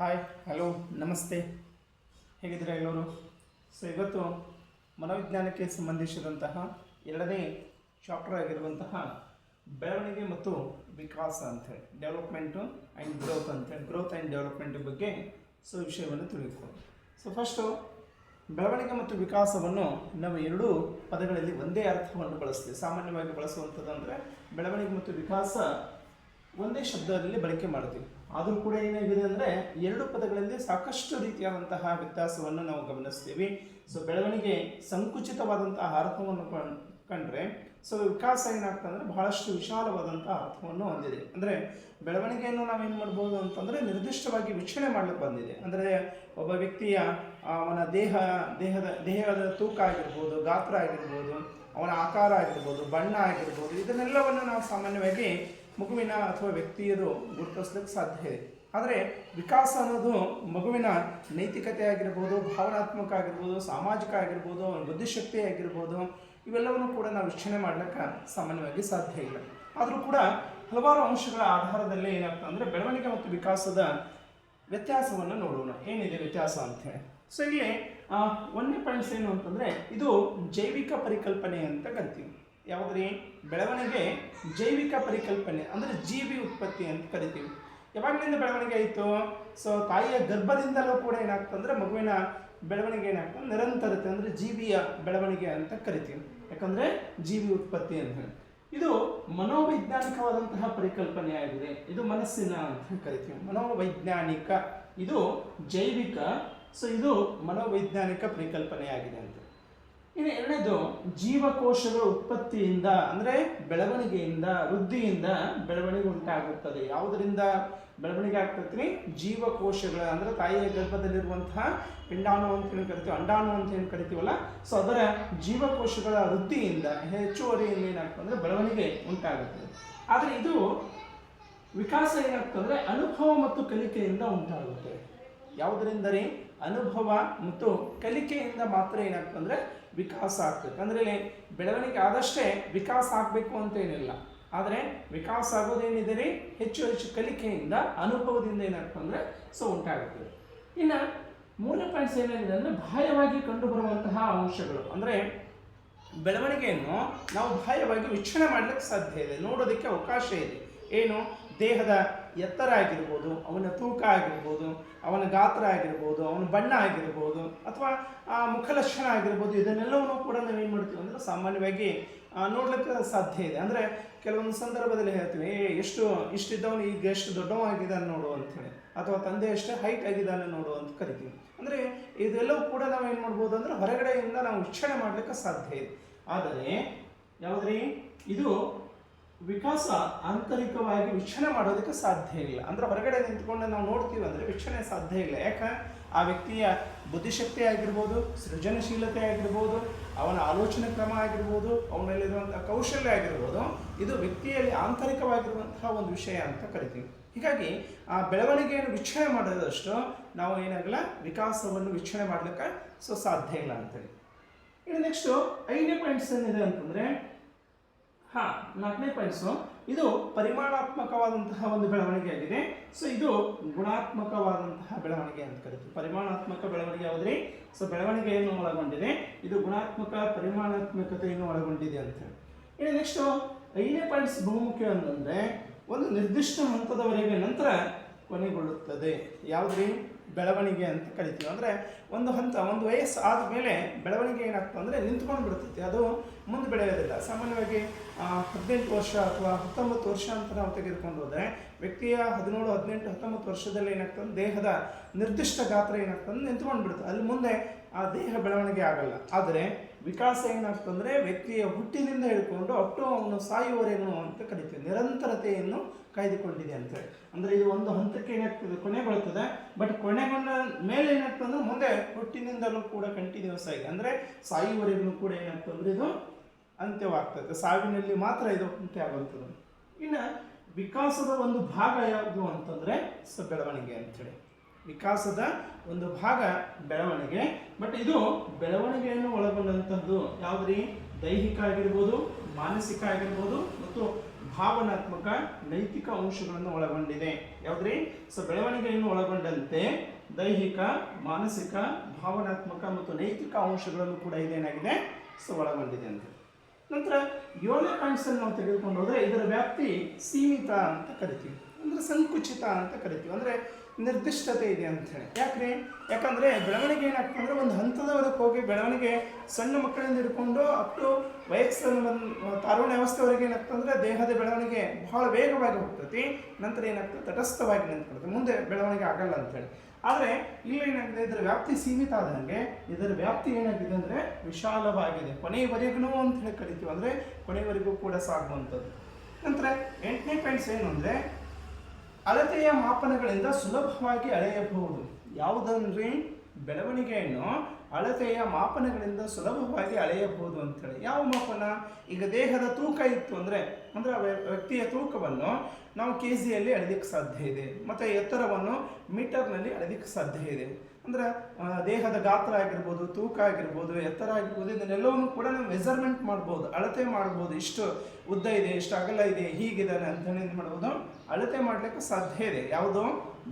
Hi hello ನಮಸ್ತೆ, ಹೇಗಿದ್ದೀರಾ ಎಲ್ಲರೂ? ಸೊ ಇವತ್ತು ಮನೋವಿಜ್ಞಾನಕ್ಕೆ ಸಂಬಂಧಿಸಿದಂತಹ ಎರಡನೇ ಚಾಪ್ಟರ್ ಆಗಿರುವಂತಹ ಬೆಳವಣಿಗೆ ಮತ್ತು ವಿಕಾಸ ಅಂತೇಳಿ, ಡೆವಲಪ್ಮೆಂಟು ಆ್ಯಂಡ್ ಗ್ರೋತ್ ಅಂತೇಳಿ, ಗ್ರೋತ್ ಆ್ಯಂಡ್ ಡೆವಲಪ್ಮೆಂಟ್ ಬಗ್ಗೆ ವಿಷಯವನ್ನು ತಿಳಿದುಕೊಳ್ಳಿ. ಸೊ ಫಸ್ಟು ಬೆಳವಣಿಗೆ ಮತ್ತು ವಿಕಾಸವನ್ನು ನಾವು ಎರಡೂ ಪದಗಳಲ್ಲಿ ಒಂದೇ ಅರ್ಥವನ್ನು ಬಳಸ್ತೀವಿ. ಸಾಮಾನ್ಯವಾಗಿ ಬಳಸುವಂಥದ್ದು ಅಂದರೆ ಬೆಳವಣಿಗೆ ಮತ್ತು ವಿಕಾಸ ಒಂದೇ ಶಬ್ದದಲ್ಲಿ ಬಳಕೆ ಮಾಡ್ತೀವಿ. ಆದರೂ ಕೂಡ ಏನಾಗಿದೆ ಅಂದರೆ ಎರಡು ಪದಗಳಲ್ಲಿ ಸಾಕಷ್ಟು ರೀತಿಯಾದಂತಹ ವ್ಯತ್ಯಾಸವನ್ನು ನಾವು ಗಮನಿಸ್ತೀವಿ. ಸೊ ಬೆಳವಣಿಗೆ ಸಂಕುಚಿತವಾದಂತಹ ಅರ್ಥವನ್ನು ಕಂಡ್ರೆ, ಸೊ ವಿಕಾಸ ಏನಾಗ್ತದೆ ಅಂದರೆ ಬಹಳಷ್ಟು ವಿಶಾಲವಾದಂತಹ ಅರ್ಥವನ್ನು ಹೊಂದಿದೆ. ಅಂದರೆ ಬೆಳವಣಿಗೆಯನ್ನು ನಾವೇನು ಮಾಡ್ಬೋದು ಅಂತಂದರೆ ನಿರ್ದಿಷ್ಟವಾಗಿ ವೀಕ್ಷಣೆ ಮಾಡಲಿಕ್ಕೆ ಬಂದಿದೆ. ಅಂದರೆ ಒಬ್ಬ ವ್ಯಕ್ತಿಯ ಅವನ ದೇಹದ ತೂಕ ಆಗಿರ್ಬೋದು, ಗಾತ್ರ ಆಗಿರ್ಬೋದು, ಅವನ ಆಕಾರ ಆಗಿರ್ಬೋದು, ಬಣ್ಣ ಆಗಿರ್ಬೋದು, ಇದನ್ನೆಲ್ಲವನ್ನು ನಾವು ಸಾಮಾನ್ಯವಾಗಿ ಮಗುವಿನ ಅಥವಾ ವ್ಯಕ್ತಿಯರು ಗುರುತಿಸ್ಲಿಕ್ಕೆ ಸಾಧ್ಯ ಇದೆ. ಆದರೆ ವಿಕಾಸ ಅನ್ನೋದು ಮಗುವಿನ ನೈತಿಕತೆ ಆಗಿರ್ಬೋದು, ಭಾವನಾತ್ಮಕ ಆಗಿರ್ಬೋದು, ಸಾಮಾಜಿಕ ಆಗಿರ್ಬೋದು, ಅವನ ಬುದ್ಧಿಶಕ್ತಿ ಆಗಿರ್ಬೋದು, ಇವೆಲ್ಲವನ್ನು ಕೂಡ ನಾವು ವೀಕ್ಷಣೆ ಮಾಡಲಿಕ್ಕೆ ಸಾಮಾನ್ಯವಾಗಿ ಸಾಧ್ಯ ಇಲ್ಲ. ಆದರೂ ಕೂಡ ಹಲವಾರು ಅಂಶಗಳ ಆಧಾರದಲ್ಲಿ ಏನಾಗ್ತದೆ ಅಂದರೆ ಬೆಳವಣಿಗೆ ಮತ್ತು ವಿಕಾಸದ ವ್ಯತ್ಯಾಸವನ್ನು ನೋಡೋಣ. ಏನಿದೆ ವ್ಯತ್ಯಾಸ ಅಂಥೇಳಿ. ಸೊ ಇಲ್ಲಿ ಒಂದನೇ ಪಾಯಿಂಟ್ಸ್ ಏನು ಅಂತಂದರೆ, ಇದು ಜೈವಿಕ ಪರಿಕಲ್ಪನೆ ಅಂತ ಕರಿತೀವಿ. ಯಾವುದ್ರಿ? ಬೆಳವಣಿಗೆ ಜೈವಿಕ ಪರಿಕಲ್ಪನೆ, ಅಂದರೆ ಜೀವಿ ಉತ್ಪತ್ತಿ ಅಂತ ಕರಿತೀವಿ. ಯಾವಾಗಲಿಂದ ಬೆಳವಣಿಗೆ ಆಯಿತು? ಸೊ ತಾಯಿಯ ಗರ್ಭದಿಂದಲೂ ಕೂಡ ಏನಾಗ್ತಂದ್ರೆ ಮಗುವಿನ ಬೆಳವಣಿಗೆ ಏನಾಗ್ತದೆ ನಿರಂತರತೆ, ಅಂದರೆ ಜೀವಿಯ ಬೆಳವಣಿಗೆ ಅಂತ ಕರಿತೀವಿ. ಯಾಕಂದರೆ ಜೀವಿ ಉತ್ಪತ್ತಿ ಅಂತ ಹೇಳಿ ಇದು ಮನೋವೈಜ್ಞಾನಿಕವಾದಂತಹ ಪರಿಕಲ್ಪನೆ ಆಗಿದೆ. ಇದು ಮನಸ್ಸಿನ ಅಂತ ಕರಿತೀವಿ. ಮನೋವೈಜ್ಞಾನಿಕ, ಇದು ಜೈವಿಕ, ಸೊ ಇದು ಮನೋವೈಜ್ಞಾನಿಕ ಪರಿಕಲ್ಪನೆಯಾಗಿದೆ ಅಂತ. ಇನ್ನು ಎರಡನೇದು ಜೀವಕೋಶಗಳ ಉತ್ಪತ್ತಿಯಿಂದ, ಅಂದರೆ ಬೆಳವಣಿಗೆಯಿಂದ, ವೃದ್ಧಿಯಿಂದ ಬೆಳವಣಿಗೆ ಉಂಟಾಗುತ್ತದೆ. ಯಾವುದರಿಂದ ಬೆಳವಣಿಗೆ ಆಗ್ತೈತ್ರಿ? ಜೀವಕೋಶಗಳ, ಅಂದರೆ ತಾಯಿಯ ಗರ್ಭದಲ್ಲಿರುವಂತಹ ಪಿಂಡಾಣು ಅಂತ ಏನು ಕರಿತೀವಿ, ಅಂಡಾಣು ಅಂತ ಏನು ಕರಿತೀವಲ್ಲ, ಸೊ ಅದರ ಜೀವಕೋಶಗಳ ವೃದ್ಧಿಯಿಂದ, ಹೆಚ್ಚುವರಿಯಿಂದ ಏನಾಗ್ತದೆ ಅಂದರೆ ಬೆಳವಣಿಗೆ ಉಂಟಾಗುತ್ತದೆ. ಆದರೆ ಇದು ವಿಕಾಸ ಏನಾಗ್ತಂದರೆ ಅನುಭವ ಮತ್ತು ಕಲಿಕೆಯಿಂದ ಉಂಟಾಗುತ್ತೆ. ಯಾವುದರಿಂದಲೇ? ಅನುಭವ ಮತ್ತು ಕಲಿಕೆಯಿಂದ ಮಾತ್ರ ಏನಾಗ್ತಂದರೆ ವಿಕಾಸ ಆಗ್ತದೆ. ಅಂದರೆ ಬೆಳವಣಿಗೆ ಆದಷ್ಟೇ ವಿಕಾಸ ಆಗಬೇಕು ಅಂತೇನಿಲ್ಲ. ಆದರೆ ವಿಕಾಸ ಆಗೋದೇನಿದೆ ರೀ, ಹೆಚ್ಚು ಹೆಚ್ಚು ಕಲಿಕೆಯಿಂದ, ಅನುಭವದಿಂದ ಏನಾಗ್ತಂದರೆ ಸೊ ಉಂಟಾಗುತ್ತದೆ. ಇನ್ನು ಮೂರನೇ ಪಾಯಿಂಟ್ಸ್ ಏನಾಗಿದೆ ಅಂದರೆ ಬಾಹ್ಯವಾಗಿ ಕಂಡುಬರುವಂತಹ ಅಂಶಗಳು. ಅಂದರೆ ಬೆಳವಣಿಗೆಯನ್ನು ನಾವು ಬಾಹ್ಯವಾಗಿ ವೀಕ್ಷಣೆ ಮಾಡಲಿಕ್ಕೆ ಸಾಧ್ಯ ಇದೆ, ನೋಡೋದಕ್ಕೆ ಅವಕಾಶ ಇದೆ. ಏನು? ದೇಹದ ಎತ್ತರ ಆಗಿರ್ಬೋದು, ಅವನ ತೂಕ ಆಗಿರ್ಬೋದು, ಅವನ ಗಾತ್ರ ಆಗಿರ್ಬೋದು, ಅವನ ಬಣ್ಣ ಆಗಿರ್ಬೋದು, ಅಥವಾ ಮುಖಲಕ್ಷಣ ಆಗಿರ್ಬೋದು, ಇದನ್ನೆಲ್ಲವನ್ನೂ ಕೂಡ ನಾವೇನು ಮಾಡ್ತೀವಿ ಅಂದರೆ ಸಾಮಾನ್ಯವಾಗಿ ನೋಡ್ಲಿಕ್ಕೆ ಸಾಧ್ಯ ಇದೆ. ಅಂದರೆ ಕೆಲವೊಂದು ಸಂದರ್ಭದಲ್ಲಿ ಹೇಳ್ತೀವಿ, ಇಷ್ಟಿದ್ದವನು ಈಗ ಎಷ್ಟು ದೊಡ್ಡವಾಗಿದ್ದಾನೆ ನೋಡು ಅಂಥೇಳಿ, ಅಥವಾ ತಂದೆ ಎಷ್ಟೇ ಹೈಟ್ ಆಗಿದ್ದಾನೆ ನೋಡು ಅಂತ ಕರಿತೀವಿ. ಅಂದರೆ ಇದೆಲ್ಲವೂ ಕೂಡ ನಾವೇನು ಮಾಡ್ಬೋದು ಅಂದರೆ ಹೊರಗಡೆಯಿಂದ ನಾವು ವೀಕ್ಷಣೆ ಮಾಡಲಿಕ್ಕೆ ಸಾಧ್ಯ ಇದೆ. ಆದರೆ ಯಾವುದ್ರಿ? ಇದು ವಿಕಾಸ ಆಂತರಿಕವಾಗಿ ವೀಕ್ಷಣೆ ಮಾಡೋದಕ್ಕೆ ಸಾಧ್ಯ ಇಲ್ಲ. ಅಂದರೆ ಹೊರಗಡೆ ನಿಂತ್ಕೊಂಡು ನಾವು ನೋಡ್ತೀವಿ ಅಂದರೆ ವೀಕ್ಷಣೆ ಸಾಧ್ಯ ಇಲ್ಲ. ಯಾಕೆ? ಆ ವ್ಯಕ್ತಿಯ ಬುದ್ಧಿಶಕ್ತಿ ಆಗಿರ್ಬೋದು, ಸೃಜನಶೀಲತೆ ಆಗಿರ್ಬೋದು, ಅವನ ಆಲೋಚನೆ ಕ್ರಮ ಆಗಿರ್ಬೋದು, ಅವನಲ್ಲಿರುವಂಥ ಕೌಶಲ್ಯ ಆಗಿರ್ಬೋದು, ಇದು ವ್ಯಕ್ತಿಯಲ್ಲಿ ಆಂತರಿಕವಾಗಿರುವಂತಹ ಒಂದು ವಿಷಯ ಅಂತ ಕರಿತೀವಿ. ಹೀಗಾಗಿ ಆ ಬೆಳವಣಿಗೆಯನ್ನು ವೀಕ್ಷಣೆ ಮಾಡೋದಷ್ಟು ನಾವು ಏನಾಗಲ್ಲ ವಿಕಾಸವನ್ನು ವೀಕ್ಷಣೆ ಮಾಡಲಿಕ್ಕೆ ಸಾಧ್ಯ ಇಲ್ಲ ಅಂತೇಳಿ. ಇನ್ನು ನೆಕ್ಸ್ಟು 5ನೇ ಪಾಯಿಂಟ್ಸ್ ಏನಿದೆ ಅಂತಂದರೆ, ನಾಲ್ಕನೇ ಪಾಯಿಂಟ್ಸು, ಇದು ಪರಿಮಾಣಾತ್ಮಕವಾದಂತಹ ಒಂದು ಬೆಳವಣಿಗೆ ಆಗಿದೆ. ಸೊ ಇದು ಗುಣಾತ್ಮಕವಾದಂತಹ ಬೆಳವಣಿಗೆ ಅಂತ ಕರಿತೀವಿ. ಪರಿಮಾಣಾತ್ಮಕ ಬೆಳವಣಿಗೆ ಯಾವುದ್ರಿ? ಸೊ ಬೆಳವಣಿಗೆಯನ್ನು ಒಳಗೊಂಡಿದೆ. ಇದು ಗುಣಾತ್ಮಕ, ಪರಿಮಾಣಾತ್ಮಕತೆಯನ್ನು ಒಳಗೊಂಡಿದೆ ಅಂತ ಹೇಳಿ. ಇನ್ನು ನೆಕ್ಸ್ಟು 5ನೇ ಪಾಯಿಂಟ್ಸ್ ಬಹುಮುಖ್ಯ ಅಂತಂದರೆ, ಒಂದು ನಿರ್ದಿಷ್ಟ ಹಂತದವರೆಗೆ ನಂತರ ಕೊನೆಗೊಳ್ಳುತ್ತದೆ. ಯಾವುದ್ರಿ? ಬೆಳವಣಿಗೆ ಅಂತ ಕರಿತೀವಿ. ಅಂದರೆ ಒಂದು ಹಂತ, ಒಂದು ವಯಸ್ಸು ಆದಮೇಲೆ ಬೆಳವಣಿಗೆ ಏನಾಗ್ತದೆ ಅಂದರೆ ನಿಂತ್ಕೊಂಡು ಬಿಡ್ತೈತಿ, ಅದು ಮುಂದೆ ಬೆಳೆಯೋದಿಲ್ಲ. ಸಾಮಾನ್ಯವಾಗಿ 18 ವರ್ಷ ಅಥವಾ 19 ವರ್ಷ ಅಂತ ನಾವು ತೆಗೆದುಕೊಂಡು ಹೋದರೆ, ವ್ಯಕ್ತಿಯ 17, 18, 19 ವರ್ಷದಲ್ಲಿ ಏನಾಗ್ತದೆ ದೇಹದ ನಿರ್ದಿಷ್ಟ ಗಾತ್ರ ಏನಾಗ್ತದೆ ನಿಂತ್ಕೊಂಡು ಬಿಡ್ತದೆ. ಅಲ್ಲಿ ಮುಂದೆ ಆ ದೇಹ ಬೆಳವಣಿಗೆ ಆಗಲ್ಲ. ಆದರೆ ವಿಕಾಸ ಏನಾಗ್ತಂದರೆ ವ್ಯಕ್ತಿಯ ಹುಟ್ಟಿನಿಂದ ಹಿಡ್ಕೊಂಡು ಅಟ್ಟು ಅವನು ಸಾಯುವವರೆಗೂ ಅಂತ ಕರಿತೀವಿ. ನಿರಂತರತೆಯನ್ನು ಕಾಯ್ದುಕೊಂಡಿದೆ ಅಂತೇಳಿ. ಅಂದರೆ ಇದು ಒಂದು ಹಂತಕ್ಕೆ ಏನಾಗ್ತದೆ ಕೊನೆಗೊಳ್ತದೆ. ಬಟ್ ಕೊನೆಗೊಂಡ ಮೇಲೆ ಏನಾಗ್ತಂದ್ರೆ ಮುಂದೆ ಹುಟ್ಟಿನಿಂದಲೂ ಕೂಡ ಕಂಟಿನ್ಯೂಸ್ ಆಗಿ, ಅಂದರೆ ಸಾಯುವವರೆಗೂ ಕೂಡ ಏನಾಗ್ತಂದ್ರೆ ಇದು ಅಂತ್ಯವಾಗ್ತದೆ. ಸಾವಿನಲ್ಲಿ ಮಾತ್ರ ಇದು ಅಂತ್ಯ ಆಗುತ್ತದೆ. ಇನ್ನು ವಿಕಾಸದ ಒಂದು ಭಾಗ ಯಾವುದು ಅಂತಂದರೆ ಬೆಳವಣಿಗೆ ಅಂತೇಳಿ. ವಿಕಾಸದ ಒಂದು ಭಾಗ ಬೆಳವಣಿಗೆ. ಬಟ್ ಇದು ಬೆಳವಣಿಗೆಯನ್ನು ಒಳಗೊಂಡಂಥದ್ದು ಯಾವುದ್ರಿ? ದೈಹಿಕ ಆಗಿರ್ಬೋದು, ಮಾನಸಿಕ ಆಗಿರ್ಬೋದು ಮತ್ತು ಭಾವನಾತ್ಮಕ ನೈತಿಕ ಅಂಶಗಳನ್ನು ಒಳಗೊಂಡಿದೆ. ಯಾವುದ್ರಿ? ಸೊ ಬೆಳವಣಿಗೆಯನ್ನು ಒಳಗೊಂಡಂತೆ ದೈಹಿಕ, ಮಾನಸಿಕ, ಭಾವನಾತ್ಮಕ ಮತ್ತು ನೈತಿಕ ಅಂಶಗಳನ್ನು ಕೂಡ ಇದೇನಾಗಿದೆ, ಸೊ ಒಳಗೊಂಡಿದೆ ಅಂತ. ನಂತರ 7ನೇ ಪಾಯಿಂಟ್ಸ್ ಅನ್ನು ನಾವು ತೆಗೆದುಕೊಂಡು ಹೋದರೆ ಇದರ ವ್ಯಾಪ್ತಿ ಸೀಮಿತ ಅಂತ ಕರಿತೀವಿ, ಅಂದರೆ ಸಂಕುಚಿತ ಅಂತ ಕರಿತೀವಿ, ಅಂದರೆ ನಿರ್ದಿಷ್ಟತೆ ಇದೆ ಅಂತ ಹೇಳಿ. ಯಾಕಂದರೆ ಬೆಳವಣಿಗೆ ಏನಾಗ್ತದೆ ಅಂದರೆ ಒಂದು ಹಂತದವರೆಗೆ ಹೋಗಿ ಬೆಳವಣಿಗೆ ಸಣ್ಣ ಮಕ್ಕಳಿಂದ ಹಿಡ್ಕೊಂಡು ಅಪ್ ಟು ವಯಸ್ಸನ್ನು ತಾರುಣ್ಯ ಅವಸ್ಥೆವರೆಗೆ ಏನಾಗ್ತದೆ ಅಂದರೆ ದೇಹದ ಬೆಳವಣಿಗೆ ಬಹಳ ವೇಗವಾಗಿ ಹೋಗ್ತೈತಿ. ನಂತರ ಏನಾಗ್ತದೆ, ತಟಸ್ಥವಾಗಿ ನಿಂತ್ಕೊಳ್ತದೆ, ಮುಂದೆ ಬೆಳವಣಿಗೆ ಆಗಲ್ಲ ಅಂತೇಳಿ. ಆದರೆ ಇಲ್ಲಿ ಏನಾಗಿದೆ, ಇದರ ವ್ಯಾಪ್ತಿ ಸೀಮಿತ ಆದಂಗೆ ಇದರ ವ್ಯಾಪ್ತಿ ಏನಾಗಿದೆ ಅಂದರೆ ವಿಶಾಲವಾಗಿದೆ, ಕೊನೆಯವರೆಗೂ ಅಂತ ಹೇಳಿ ಕರಿತೀವಿ, ಅಂದರೆ ಕೊನೆಯವರೆಗೂ ಕೂಡ ಸಾಗುವಂಥದ್ದು. ನಂತರ 8ನೇ ಪಾಯಿಂಟ್ಸ್ ಏನು ಅಂದರೆ ಅಳತೆಯ ಮಾಪನಗಳಿಂದ ಸುಲಭವಾಗಿ ಅಳೆಯಬಹುದು. ಯಾವುದಂದ್ರೆ ಬೆಳವಣಿಗೆಯನ್ನು ಅಳತೆಯ ಮಾಪನಗಳಿಂದ ಸುಲಭವಾಗಿ ಅಳೆಯಬಹುದು ಅಂತೇಳಿ. ಯಾವ ಮಾಪನ? ಈಗ ದೇಹದ ತೂಕ ಇತ್ತು ಅಂದರೆ ವ್ಯಕ್ತಿಯ ತೂಕವನ್ನು ನಾವು ಕೆಜಿಯಲ್ಲಿ ಅಳೆಯಲಿಕ್ಕೆ ಸಾಧ್ಯ ಇದೆ, ಮತ್ತು ಎತ್ತರವನ್ನು ಮೀಟರ್ನಲ್ಲಿ ಅಳೆಯಲಿಕ್ಕೆ ಸಾಧ್ಯ ಇದೆ. ಅಂದರೆ ದೇಹದ ಗಾತ್ರ ಆಗಿರ್ಬೋದು, ತೂಕ ಆಗಿರ್ಬೋದು, ಎತ್ತರ ಆಗಿರ್ಬೋದು, ಇದನ್ನೆಲ್ಲವನ್ನು ಕೂಡ ನಾವು ಮೆಜರ್ಮೆಂಟ್ ಮಾಡ್ಬೋದು, ಅಳತೆ ಮಾಡ್ಬೋದು. ಇಷ್ಟು ಉದ್ದ ಇದೆ, ಇಷ್ಟು ಅಗಲ ಇದೆ, ಹೀಗಿದ್ದಾನೆ ಅಂತ ಏನು ಮಾಡ್ಬೋದು, ಅಳತೆ ಮಾಡಲಿಕ್ಕೆ ಸಾಧ್ಯ ಇದೆ. ಯಾವುದು?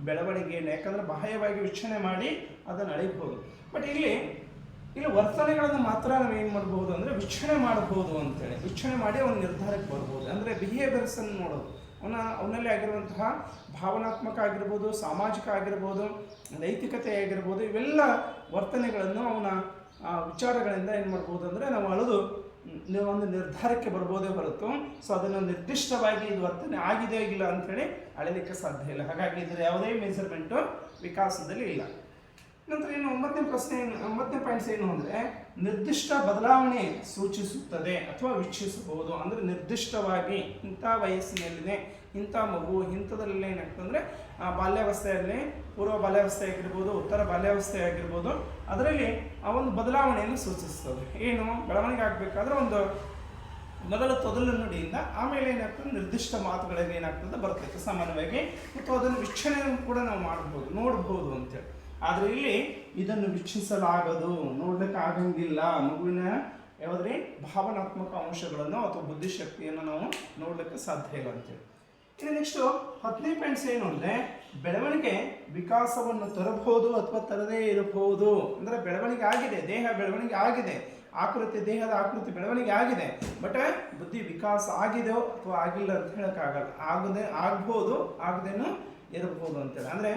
ಬೆಳವಣಿಗೆಯನ್ನು. ಯಾಕಂದರೆ ಬಾಹ್ಯವಾಗಿ ವೀಕ್ಷಣೆ ಮಾಡಿ ಅದನ್ನು ಅಳಿಬಹುದು. ಬಟ್ ಇಲ್ಲಿ ವರ್ತನೆಗಳನ್ನು ಮಾತ್ರ ನಾವು ಏನು ಮಾಡ್ಬೋದು ಅಂದರೆ ವೀಕ್ಷಣೆ ಮಾಡ್ಬೋದು ಅಂತೇಳಿ. ವೀಕ್ಷಣೆ ಮಾಡಿ ಅವನ ನಿರ್ಧಾರಕ್ಕೆ ಬರ್ಬೋದು, ಅಂದರೆ ಬಿಹೇವಿಯರ್ಸನ್ನು ನೋಡೋದು, ಅವನಲ್ಲಿ ಆಗಿರುವಂತಹ ಭಾವನಾತ್ಮಕ ಆಗಿರ್ಬೋದು, ಸಾಮಾಜಿಕ ಆಗಿರ್ಬೋದು, ನೈತಿಕತೆ ಆಗಿರ್ಬೋದು, ಇವೆಲ್ಲ ವರ್ತನೆಗಳನ್ನು ಅವನ ವಿಚಾರಗಳಿಂದ ಏನು ಮಾಡ್ಬೋದು ಅಂದರೆ ನಾವು ಅಳೆದು ಒಂದು ನಿರ್ಧಾರಕ್ಕೆ ಬರ್ಬೋದೇ ಹೊರತು ಸೊ ಅದನ್ನು ನಿರ್ದಿಷ್ಟವಾಗಿ ಇದು ವರ್ತನೆ ಆಗಿದೆ ಇಲ್ಲ ಅಂಥೇಳಿ ಅಳೆಯಲಿಕ್ಕೆ ಸಾಧ್ಯ ಇಲ್ಲ. ಹಾಗಾಗಿ ಇದರ ಯಾವುದೇ ಮೆಜರ್ಮೆಂಟು ವಿಕಾಸದಲ್ಲಿ ಇಲ್ಲ. ನಂತರ ಇನ್ನು 9ನೇ ಪಾಯಿಂಟ್ಸ್ ಏನು ಅಂದರೆ ನಿರ್ದಿಷ್ಟ ಬದಲಾವಣೆ ಸೂಚಿಸುತ್ತದೆ ಅಥವಾ ವೀಕ್ಷಿಸಬಹುದು. ಅಂದರೆ ನಿರ್ದಿಷ್ಟವಾಗಿ ಇಂಥ ವಯಸ್ಸಿನಲ್ಲಿದೆ, ಇಂಥ ಮಗು ಇಂಥದ್ರಲ್ಲಿ ಏನಾಗ್ತದೆ ಅಂದರೆ ಬಾಲ್ಯಾವಸ್ಥೆಯಲ್ಲಿ, ಪೂರ್ವ ಬಾಲ್ಯಾವಸ್ಥೆ ಆಗಿರ್ಬೋದು, ಉತ್ತರ ಬಾಲ್ಯಾವಸ್ಥೆ ಆಗಿರ್ಬೋದು, ಅದರಲ್ಲಿ ಆ ಒಂದು ಬದಲಾವಣೆಯನ್ನು ಸೂಚಿಸ್ತದೆ. ಏನು ಬೆಳವಣಿಗೆ ಆಗಬೇಕಾದ್ರೆ ಒಂದು ಮೊದಲ ತೊದಲು ನುಡಿಯಿಂದ ಆಮೇಲೆ ಏನಾಗ್ತದೆ ನಿರ್ದಿಷ್ಟ ಮಾತುಗಳಿಗೆ ಏನಾಗ್ತದೆ ಬರ್ತೈತೆ ಸಾಮಾನ್ಯವಾಗಿ, ಮತ್ತು ಅದನ್ನು ವೀಕ್ಷಣೆಯನ್ನು ಕೂಡ ನಾವು ಮಾಡ್ಬೋದು, ನೋಡ್ಬೋದು ಅಂತೇಳಿ. ಆದರೆ ಇಲ್ಲಿ ಇದನ್ನು ವೀಕ್ಷಿಸಲಾಗದು, ನೋಡ್ಲಿಕ್ಕೆ ಆಗಂಗಿಲ್ಲ. ಮಗುವಿನ ಯಾವುದ್ರಿ ಭಾವನಾತ್ಮಕ ಅಂಶಗಳನ್ನು ಅಥವಾ ಬುದ್ಧಿಶಕ್ತಿಯನ್ನು ನಾವು ನೋಡ್ಲಿಕ್ಕೆ ಸಾಧ್ಯ ಇಲ್ಲ ಅಂತೇಳಿ. ಇನ್ನು ನೆಕ್ಸ್ಟು 10ನೇ ಪಾಯಿಂಟ್ಸ್ ಏನು ಅಂದರೆ ಬೆಳವಣಿಗೆ ವಿಕಾಸವನ್ನು ತರಬಹುದು ಅಥವಾ ತರದೇ ಇರಬಹುದು. ಅಂದರೆ ಬೆಳವಣಿಗೆ ಆಗಿದೆ, ದೇಹ ಬೆಳವಣಿಗೆ ಆಗಿದೆ, ದೇಹದ ಆಕೃತಿ ಬೆಳವಣಿಗೆ ಆಗಿದೆ, ಬಟ್ ಬುದ್ಧಿ ವಿಕಾಸ ಆಗಿದೆಯೋ ಅಥವಾ ಆಗಿಲ್ಲ ಅಂತ ಹೇಳೋಕ್ಕಾಗಲ್ಲ. ಆಗ್ಬೋದು, ಆಗದೇನು ಇರಬಹುದು ಅಂತೇಳಿ. ಅಂದರೆ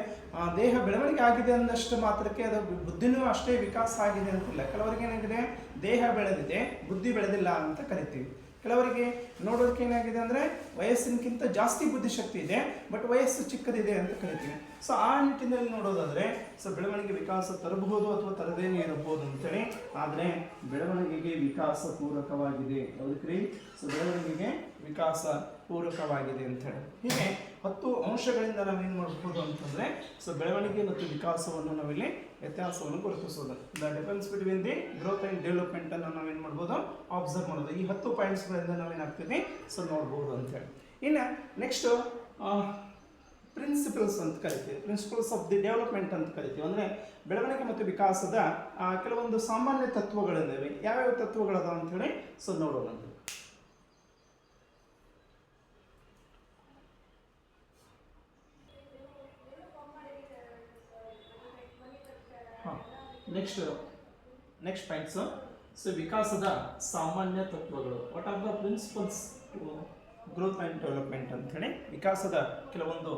ದೇಹ ಬೆಳವಣಿಗೆ ಆಗಿದೆ ಅಂದಷ್ಟು ಮಾತ್ರಕ್ಕೆ ಅದು ಬುದ್ಧಿನೂ ಅಷ್ಟೇ ವಿಕಾಸ ಆಗಿದೆ ಅಂತಿಲ್ಲ. ಕೆಲವರಿಗೆ ಏನಾಗಿದೆ, ದೇಹ ಬೆಳೆದಿದೆ, ಬುದ್ಧಿ ಬೆಳೆದಿಲ್ಲ ಅಂತ ಕರಿತೀವಿ. ಕೆಲವರಿಗೆ ನೋಡೋದಕ್ಕೆ ಏನಾಗಿದೆ ಅಂದರೆ ವಯಸ್ಸಿನಕ್ಕಿಂತ ಜಾಸ್ತಿ ಬುದ್ಧಿಶಕ್ತಿ ಇದೆ, ಬಟ್ ವಯಸ್ಸು ಚಿಕ್ಕದಿದೆ ಅಂತ ಕರಿತೀವಿ. ಸೊ ಆ ನಿಟ್ಟಿನಲ್ಲಿ ನೋಡೋದಾದರೆ ಸೊ ಬೆಳವಣಿಗೆ ವಿಕಾಸ ತರಬಹುದು ಅಥವಾ ತರದೇನೆ ಇರಬಹುದು ಅಂತೇಳಿ. ಆದರೆ ಬೆಳವಣಿಗೆಗೆ ವಿಕಾಸ ಪೂರಕವಾಗಿದೆ. ಯಾವುದಕ್ಕೆ? ಸೊ ಬೆಳವಣಿಗೆಗೆ ವಿಕಾಸ ಪೂರಕವಾಗಿದೆ ಅಂತೇಳಿ. ಹೀಗೆ 10 ಅಂಶಗಳಿಂದ ನಾವೇನು ಮಾಡಬಹುದು ಅಂತಂದರೆ ಸೊ ಬೆಳವಣಿಗೆ ಮತ್ತು ವಿಕಾಸವನ್ನು ನಾವಿಲ್ಲಿ ವ್ಯತ್ಯಾಸವನ್ನು ಗುರುತಿಸೋದು. The difference between the growth and development ಅನ್ನು ನಾವೇನು ಮಾಡ್ಬೋದು, ಅಬ್ಸರ್ವ್ ಮಾಡೋದು. ಈ 10 ಪಾಯಿಂಟ್ಸ್ಗಳಿಂದ ನಾವೇನಾಗ್ತೀವಿ ಸೊ ನೋಡ್ಬೋದು ಅಂತೇಳಿ. ಇನ್ನು ನೆಕ್ಸ್ಟು ಪ್ರಿನ್ಸಿಪಲ್ಸ್ ಅಂತ ಕರಿತೀವಿ, ಪ್ರಿನ್ಸಿಪಲ್ಸ್ ಆಫ್ ದಿ ಡೆವಲಪ್ಮೆಂಟ್ ಅಂತ ಕರಿತೀವಿ. ಅಂದರೆ ಬೆಳವಣಿಗೆ ಮತ್ತು ವಿಕಾಸದ ಕೆಲವೊಂದು ಸಾಮಾನ್ಯ ತತ್ವಗಳಿದ್ದಾವೆ. ಯಾವ್ಯಾವ ತತ್ವಗಳದ ಅಂಥೇಳಿ ಸೊ ನೋಡೋಣ. ನೆಕ್ಸ್ಟ್ ಪಾಯಿಂಟ್ಸು ಸೊ ವಿಕಾಸದ ಸಾಮಾನ್ಯ ತತ್ವಗಳು. What are the principles to growth and development ಅಂಥೇಳಿ ವಿಕಾಸದ ಕೆಲವೊಂದು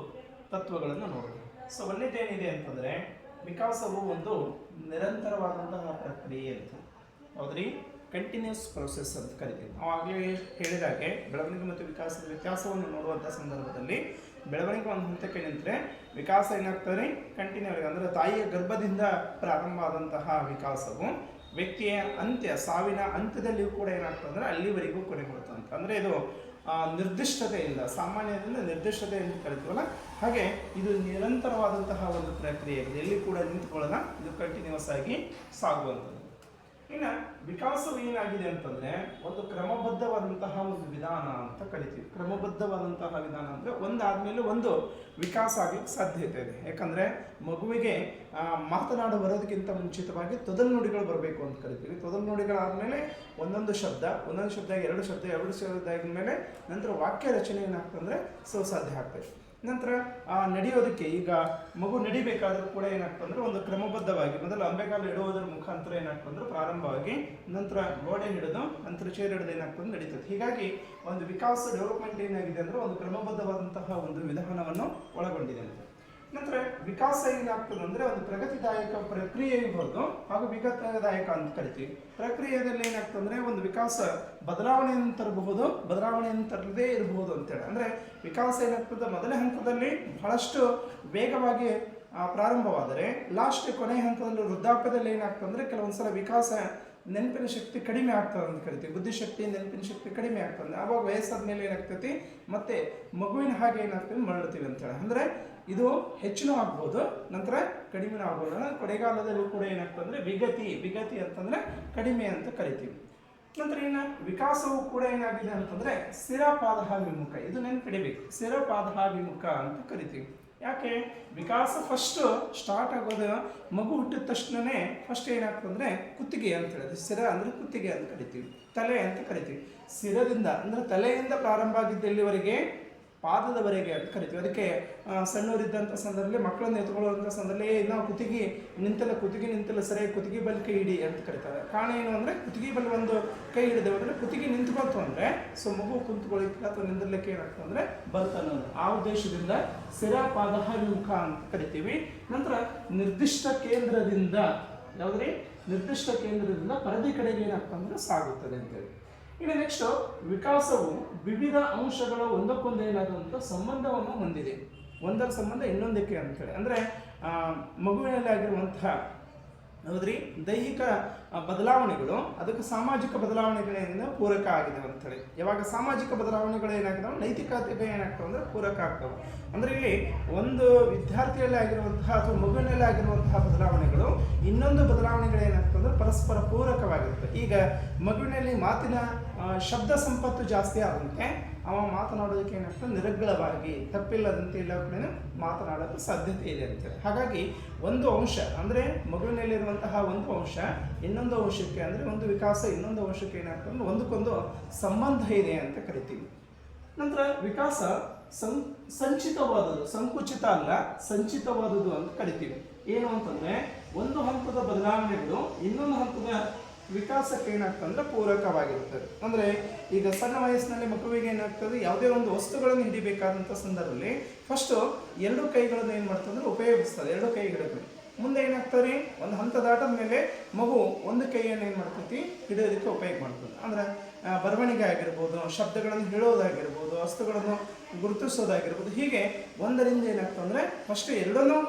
ತತ್ವಗಳನ್ನು ನೋಡೋದು. ಸೊ ಒಂದೇದೇನಿದೆ ಅಂತಂದರೆ ವಿಕಾಸವು ಒಂದು ನಿರಂತರವಾದಂತಹ ಪ್ರಕ್ರಿಯೆ ಅಂತ. ಹೌದ್ರಿ? ಕಂಟಿನ್ಯೂಸ್ ಪ್ರೋಸೆಸ್ ಅಂತ ಕರಿತೀವಿ. ನಾವು ಆಗಲೇ ಹೇಳಿದಾಗೆ ಬೆಳವಣಿಗೆ ಮತ್ತು ವಿಕಾಸದ ವ್ಯತ್ಯಾಸವನ್ನು ನೋಡುವಂಥ ಸಂದರ್ಭದಲ್ಲಿ ಬೆಳವಣಿಗೆ ಒಂದು ಹಂತಕ್ಕೆ ನಿಂತರೆ ವಿಕಾಸ ಏನಾಗ್ತದೆ ಕಂಟಿನ್ಯೂ ಆಗಿ, ಅಂದರೆ ತಾಯಿಯ ಗರ್ಭದಿಂದ ಪ್ರಾರಂಭ ಆದಂತಹ ವಿಕಾಸವು ವ್ಯಕ್ತಿಯ ಸಾವಿನ ಅಂತ್ಯದಲ್ಲಿಯೂ ಕೂಡ ಏನಾಗ್ತದೆ ಅಂದರೆ ಅಲ್ಲಿವರೆಗೂ ಕೊನೆಗೊಳ್ತಂತ. ಅಂದರೆ ಇದು ನಿರ್ದಿಷ್ಟತೆಯಿಂದ, ಸಾಮಾನ್ಯದಿಂದ ನಿರ್ದಿಷ್ಟತೆ ಎಂದು ಕರಿತೀವಲ್ಲ, ಹಾಗೆ ಇದು ನಿರಂತರವಾದಂತಹ ಒಂದು ಪ್ರಕ್ರಿಯೆ ಇದೆ. ಎಲ್ಲಿ ಕೂಡ ನಿಂತ್ಕೊಳ್ಳೋಣ, ಇದು ಕಂಟಿನ್ಯೂಸ್ ಆಗಿ ಸಾಗುವಂಥದ್ದು. ಇನ್ನು ವಿಕಾಸವು ಏನಾಗಿದೆ ಅಂತಂದ್ರೆ ಒಂದು ಕ್ರಮಬದ್ಧವಾದಂತಹ ಒಂದು ವಿಧಾನ ಅಂತ ಕರಿತೀವಿ. ಕ್ರಮಬದ್ಧವಾದಂತಹ ವಿಧಾನ ಅಂದ್ರೆ ಒಂದಾದ್ಮೇಲೆ ಒಂದು ವಿಕಾಸ ಆಗಲಿಕ್ಕೆ ಸಾಧ್ಯತೆ ಇದೆ. ಯಾಕಂದ್ರೆ ಮಗುವಿಗೆ ಮಾತನಾಡ ಬರೋದಕ್ಕಿಂತ ಮುಂಚಿತವಾಗಿ ತೊದಲ್ನುಡಿಗಳು ಬರಬೇಕು ಅಂತ ಕರಿತೀವಿ. ತೊದಲ್ನುಡಿಗಳಾದ್ಮೇಲೆ ಒಂದೊಂದು ಶಬ್ದ ಎರಡು ಶಬ್ದ ಆದ್ಮೇಲೆ ನಂತರ ವಾಕ್ಯ ರಚನೆ ಏನಾಗ್ತಂದ್ರೆ ಸಾಧ್ಯ ಆಗ್ತದೆ. ನಂತರ ನಡೆಯೋದಕ್ಕೆ ಈಗ ಮಗು ನಡಿಬೇಕಾದ್ರೂ ಕೂಡ ಏನಾಗ್ತಂದ್ರೆ ಒಂದು ಕ್ರಮಬದ್ಧವಾಗಿ ಮೊದಲು ಅಂಬೆಗಾಲು ಇಡುವುದರ ಮುಖಾಂತರ ಏನಾಗ್ತಂದ್ರೆ ಪ್ರಾರಂಭವಾಗಿ ನಂತರ ಗೋಡೆ ಹಿಡಿದು ನಂತರ ಚೇರ್ ಹಿಡಿದು ಏನಾಗ್ತಂದ್ರೆ ನಡೀತದೆ. ಹೀಗಾಗಿ ಒಂದು ವಿಕಾಸ ಡೆವಲಪ್ಮೆಂಟ್ ಏನಾಗಿದೆ ಅಂದ್ರೆ ಒಂದು ಕ್ರಮಬದ್ಧವಾದಂತಹ ಒಂದು ವಿಧಾನವನ್ನು ಒಳಗೊಂಡಿದೆ ಅಂತ. ನಂತರ ವಿಕಾಸ ಏನಾಗ್ತದೆ ಅಂದ್ರೆ ಒಂದು ಪ್ರಗತಿದಾಯಕ ಪ್ರಕ್ರಿಯೆ ಇರ್ಬೋದು ಹಾಗೂ ವಿಘಾತದಾಯಕ ಅಂತ ಕರಿತೀವಿ. ಪ್ರಕ್ರಿಯೆಯಲ್ಲಿ ಏನಾಗ್ತಂದ್ರೆ ಒಂದು ವಿಕಾಸ ಬದಲಾವಣೆಯನ್ನು ತರದೇ ಇರಬಹುದು ಅಂತೇಳಿ. ಅಂದ್ರೆ ವಿಕಾಸ ಏನಾಗ್ತದೆ ಮೊದಲನೇ ಹಂತದಲ್ಲಿ ಬಹಳಷ್ಟು ವೇಗವಾಗಿ ಪ್ರಾರಂಭವಾದರೆ ಕೊನೆಯ ಹಂತದಲ್ಲಿ ವೃದ್ಧಾಪ್ಯದಲ್ಲಿ ಏನಾಗ್ತಂದ್ರೆ ಕೆಲವೊಂದ್ಸಲ ವಿಕಾಸ ನೆನಪಿನ ಶಕ್ತಿ ಕಡಿಮೆ ಆಗ್ತದೆ ಅಂತ ಕರಿತೀವಿ. ಬುದ್ಧಿಶಕ್ತಿ ನೆನಪಿನ ಶಕ್ತಿ ಕಡಿಮೆ ಆಗ್ತದೆ. ಆವಾಗ ವಯಸ್ಸಾದ ಮೇಲೆ ಏನಾಗ್ತೈತಿ ಮತ್ತೆ ಮಗುವಿನ ಹಾಗೆ ಏನಾಗ್ತದೆ ಮರಳ್ತೀವಿ ಅಂತೇಳಿ. ಅಂದ್ರೆ ಇದು ಹೆಚ್ಚಿನೂ ಆಗ್ಬೋದು, ನಂತರ ಕಡಿಮೆನೂ ಆಗ್ಬೋದು. ಕೊನೆಗಾಲದಲ್ಲೂ ಕೂಡ ಏನಾಗ್ತಂದ್ರೆ ವಿಗತಿ ಅಂತಂದ್ರೆ ಕಡಿಮೆ ಅಂತ ಕರಿತೀವಿ. ನಂತರ ಇನ್ನು ವಿಕಾಸವು ಕೂಡ ಏನಾಗಿದೆ ಅಂತಂದ್ರೆ ಸ್ಥಿರಪಾದಹಾಭಿಮುಖ. ಇದು ನೆನಪಿಡಬೇಕು, ಸ್ಥಿರಪಾದಹಾಭಿಮುಖ ಅಂತ ಕರಿತೀವಿ. ಯಾಕೆ ವಿಕಾಸ ಫಸ್ಟ್ ಸ್ಟಾರ್ಟ್ ಆಗೋದು ಮಗು ಹುಟ್ಟಿದ ತಕ್ಷಣನೇ ಫಸ್ಟ್ ಏನಾಗ್ತಂದ್ರೆ ಕುತ್ತಿಗೆ ಅಂತ ಹೇಳಿದ್ರೆ ಸ್ಥಿರ ಅಂದ್ರೆ ಕುತ್ತಿಗೆ ಅಂತ ಕರಿತೀವಿ, ತಲೆ ಅಂತ ಕರಿತೀವಿ. ಸ್ಥಿರದಿಂದ ಅಂದ್ರೆ ತಲೆಯಿಂದ ಪ್ರಾರಂಭ ಆಗಿದ್ದು ಎಲ್ಲಿವರೆಗೆ ಪಾದದವರೆಗೆ ಅಂತ ಕರಿತೀವಿ. ಅದಕ್ಕೆ ಸಣ್ಣವರಿದ್ದಂಥ ಸಂದರ್ಭದಲ್ಲಿ ಮಕ್ಕಳನ್ನು ಎತ್ಕೊಳ್ಳುವಂಥ ಸಂದರ್ಭದಲ್ಲಿ ನಾವು ಕುತ್ತಿಗೆ ನಿಂತಲ್ಲ ಸರಿಯಾಗಿ ಕುತ್ತಿಗೆ ಬಲ್ ಕೈ ಹಿಡಿ ಅಂತ ಕರೀತಾರೆ. ಕಾರಣ ಏನು ಅಂದರೆ ಕುತ್ತಿಗೆ ಬಲ್ ಒಂದು ಕೈ ಹಿಡಿದೇವೆ ಅಂದರೆ ಕುತ್ತಿಗೆ ನಿಂತ್ಕೊಳ್ತು ಅಂದರೆ ಮಗು ಕುಂತ್ಕೊಳ್ಳಿಕ್ಕೆ ಅಥವಾ ನಿಂದಿರ್ಲಿಕ್ಕೆ ಏನಾಗ್ತದೆ ಅಂದರೆ ಬರ್ತಾನೋದು. ಆ ಉದ್ದೇಶದಿಂದ ಸ್ಥಿರಪಾದಹಾಭಿಮುಖ ಅಂತ ಕರಿತೀವಿ. ನಂತರ ನಿರ್ದಿಷ್ಟ ಕೇಂದ್ರದಿಂದ ಪರದಿ ಕಡೆಗೆ ಏನಾಗ್ತದೆ ಅಂದರೆ ಸಾಗುತ್ತದೆ ಅಂತೇಳಿ. ಇನ್ನು ನೆಕ್ಸ್ಟ್ ವಿಕಾಸವು ವಿವಿಧ ಅಂಶಗಳ ಒಂದಕ್ಕೊಂದು ಏನಾದಂಥ ಸಂಬಂಧವನ್ನು ಹೊಂದಿದೆ. ಒಂದರ ಸಂಬಂಧ ಇನ್ನೊಂದಕ್ಕೆ ಅಂತೇಳಿ. ಅಂದರೆ ಮಗುವಿನಲ್ಲಿ ಆಗಿರುವಂತಹ ದೈಹಿಕ ಬದಲಾವಣೆಗಳು ಅದಕ್ಕೆ ಸಾಮಾಜಿಕ ಬದಲಾವಣೆಗಳಿಂದ ಪೂರಕ ಆಗಿದೆ ಅಂತೇಳಿ. ಯಾವಾಗ ಸಾಮಾಜಿಕ ಬದಲಾವಣೆಗಳು ಏನಾಗ್ತವೆ ನೈತಿಕತೆಗೆ ಏನಾಗ್ತವೆ ಅಂದರೆ ಪೂರಕ ಆಗ್ತವೆ. ಅಂದರೆ ಇಲ್ಲಿ ಒಂದು ವಿದ್ಯಾರ್ಥಿಯಲ್ಲಿ ಆಗಿರುವಂತಹ ಅಥವಾ ಮಗುವಿನಲ್ಲಿ ಆಗಿರುವಂತಹ ಬದಲಾವಣೆಗಳು ಇನ್ನೊಂದು ಬದಲಾವಣೆಗಳು ಏನಾಗ್ತವೆ ಅಂದರೆ ಪರಸ್ಪರ ಪೂರಕವಾಗಿರುತ್ತೆ. ಈಗ ಮಗುವಿನಲ್ಲಿ ಮಾತಿನ ಶಬ್ದ ಸಂಪತ್ತು ಜಾಸ್ತಿ ಆದಂತೆ ಅವ ಮಾತನಾಡೋದಕ್ಕೆ ಏನಾಗ್ತದೆ ನಿರರ್ಗಳವಾಗಿ ತಪ್ಪಿಲ್ಲದಂತೆ ಎಲ್ಲ ಕಡೆ ಮಾತನಾಡೋಕ್ಕೆ ಸಾಧ್ಯತೆ ಇದೆ ಅಂತೇಳಿ. ಹಾಗಾಗಿ ಒಂದು ಅಂಶ ಅಂದರೆ ಮಗುವಿನಲ್ಲಿರುವಂತಹ ಒಂದು ಅಂಶ ಇನ್ನೊಂದು ಅಂಶಕ್ಕೆ ಅಂದರೆ ಒಂದು ವಿಕಾಸ ಇನ್ನೊಂದು ಅಂಶಕ್ಕೆ ಏನಾಗ್ತದೆ ಅಂದರೆ ಒಂದಕ್ಕೊಂದು ಸಂಬಂಧ ಇದೆ ಅಂತ ಕರಿತೀವಿ. ನಂತರ ವಿಕಾಸ ಸಂಕುಚಿತ ಅಲ್ಲ ಸಂಚಿತವಾದುದು ಅಂತ ಕರಿತೀವಿ. ಏನು ಅಂತಂದರೆ ಒಂದು ಹಂತದ ಬದಲಾವಣೆಗಳು ಇನ್ನೊಂದು ಹಂತದ ವಿಕಾಸಕ್ಕೆ ಏನಾಗ್ತದೆ ಅಂದರೆ ಪೂರಕವಾಗಿರ್ತದೆ. ಅಂದರೆ ಈಗ ಸಣ್ಣ ವಯಸ್ಸಿನಲ್ಲಿ ಮಗುವಿಗೆ ಏನಾಗ್ತದೆ ಯಾವುದೇ ಒಂದು ವಸ್ತುಗಳನ್ನು ಹಿಡಿಬೇಕಾದಂಥ ಸಂದರ್ಭದಲ್ಲಿ ಫಸ್ಟು ಎರಡು ಕೈಗಳನ್ನು ಏನು ಮಾಡ್ತಂದ್ರೆ ಉಪಯೋಗಿಸ್ತದೆ. ಎರಡು ಕೈಗಳಿಗೆ ಮುಂದೆ ಏನಾಗ್ತದೆ ಒಂದು ಹಂತ ದಾಟದ ಮೇಲೆ ಮಗು ಒಂದು ಕೈಯನ್ನು ಏನು ಮಾಡ್ತೈತಿ ಹಿಡಿಯೋದಕ್ಕೆ ಉಪಯೋಗ ಮಾಡ್ತದೆ. ಅಂದರೆ ಬರವಣಿಗೆ ಆಗಿರ್ಬೋದು, ಶಬ್ದಗಳನ್ನು ಹೇಳೋದಾಗಿರ್ಬೋದು, ವಸ್ತುಗಳನ್ನು ಗುರುತಿಸೋದಾಗಿರ್ಬೋದು, ಹೀಗೆ ಒಂದರಿಂದ ಏನಾಗ್ತದೆ ಅಂದರೆ ಫಸ್ಟ್ ಎರಡನ್ನೂ